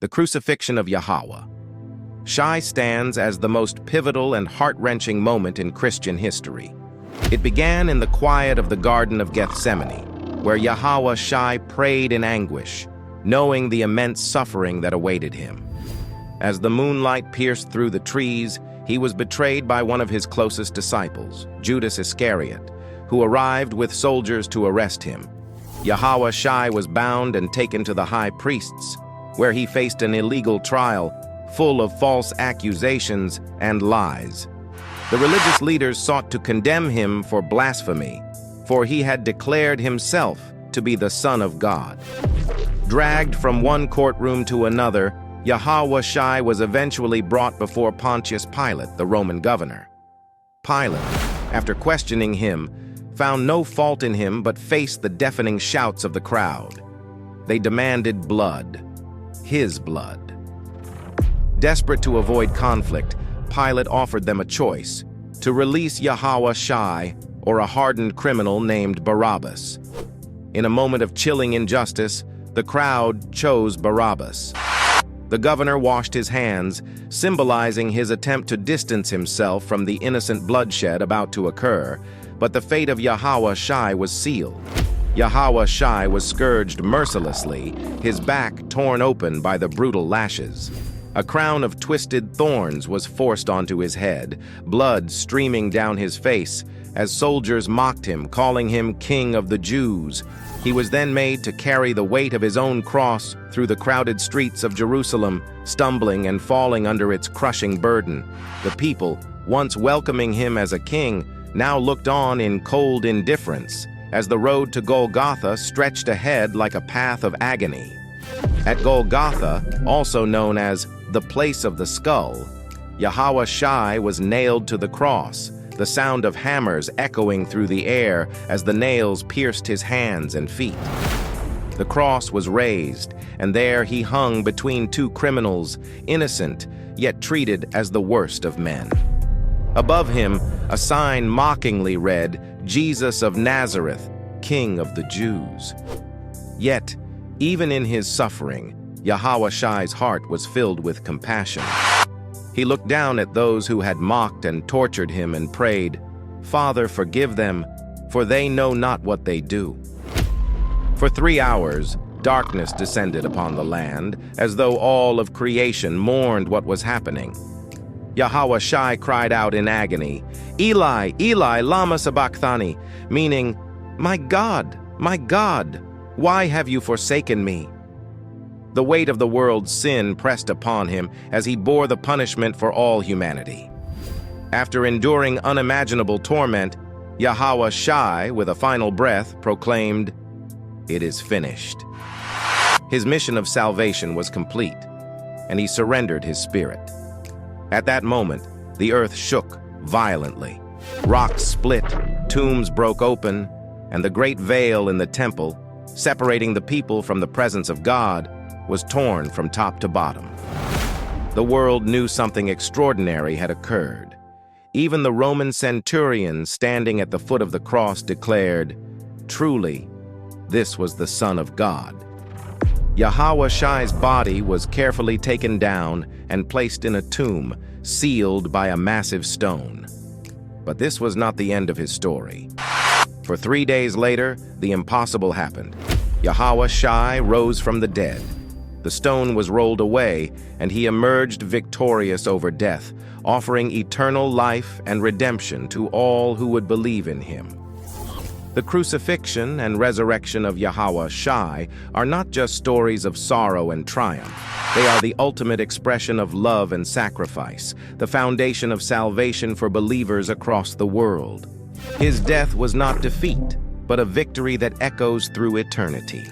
the Crucifixion of Yahawashi stands as the most pivotal and heart-wrenching moment in Christian history. It began in the quiet of the Garden of Gethsemane, where Yahawashi prayed in anguish, knowing the immense suffering that awaited him. As the moonlight pierced through the trees, he was betrayed by one of his closest disciples, Judas Iscariot, who arrived with soldiers to arrest him. Yahawashi was bound and taken to the high priests, where he faced an illegal trial full of false accusations and lies. The religious leaders sought to condemn him for blasphemy, for he had declared himself to be the Son of God. Dragged from one courtroom to another, Yahawashi was eventually brought before Pontius Pilate, the Roman governor. Pilate, after questioning him, found no fault in him but faced the deafening shouts of the crowd. They demanded blood, his blood. Desperate to avoid conflict, Pilate offered them a choice: to release Yahawashi or a hardened criminal named Barabbas. In a moment of chilling injustice, the crowd chose Barabbas. The governor washed his hands, symbolizing his attempt to distance himself from the innocent bloodshed about to occur, but the fate of Yahawashi was sealed. Yahawashi was scourged mercilessly, his back torn open by the brutal lashes. A crown of twisted thorns was forced onto his head, blood streaming down his face, as soldiers mocked him, calling him King of the Jews. He was then made to carry the weight of his own cross through the crowded streets of Jerusalem, stumbling and falling under its crushing burden. The people, once welcoming him as a king, now looked on in cold indifference, as the road to Golgotha stretched ahead like a path of agony. At Golgotha, also known as the place of the skull, Yahawashi was nailed to the cross, the sound of hammers echoing through the air as the nails pierced his hands and feet. The cross was raised, and there he hung between two criminals, innocent, yet treated as the worst of men. Above him, a sign mockingly read, "Jesus of Nazareth, King of the Jews." Yet, even in his suffering, Yahawashi's heart was filled with compassion. He looked down at those who had mocked and tortured him and prayed, "Father, forgive them, for they know not what they do." For 3 hours, darkness descended upon the land, as though all of creation mourned what was happening. Yahawashi cried out in agony, "Eli, Eli, lama sabachthani," meaning, my God, why have you forsaken me?" The weight of the world's sin pressed upon him as he bore the punishment for all humanity. After enduring unimaginable torment, Yahawashi, with a final breath, proclaimed, "It is finished." His mission of salvation was complete, and he surrendered his spirit. At that moment, the earth shook violently. Rocks split, tombs broke open, and the great veil in the temple, separating the people from the presence of God, was torn from top to bottom. The world knew something extraordinary had occurred. Even the Roman centurion standing at the foot of the cross declared, "Truly, this was the Son of God." Yahawashi's body was carefully taken down and placed in a tomb, sealed by a massive stone. But this was not the end of his story. For 3 days later, the impossible happened. Yahawashi rose from the dead. The stone was rolled away, and he emerged victorious over death, offering eternal life and redemption to all who would believe in him. The crucifixion and resurrection of Yahawashi are not just stories of sorrow and triumph. They are the ultimate expression of love and sacrifice, the foundation of salvation for believers across the world. His death was not defeat, but a victory that echoes through eternity.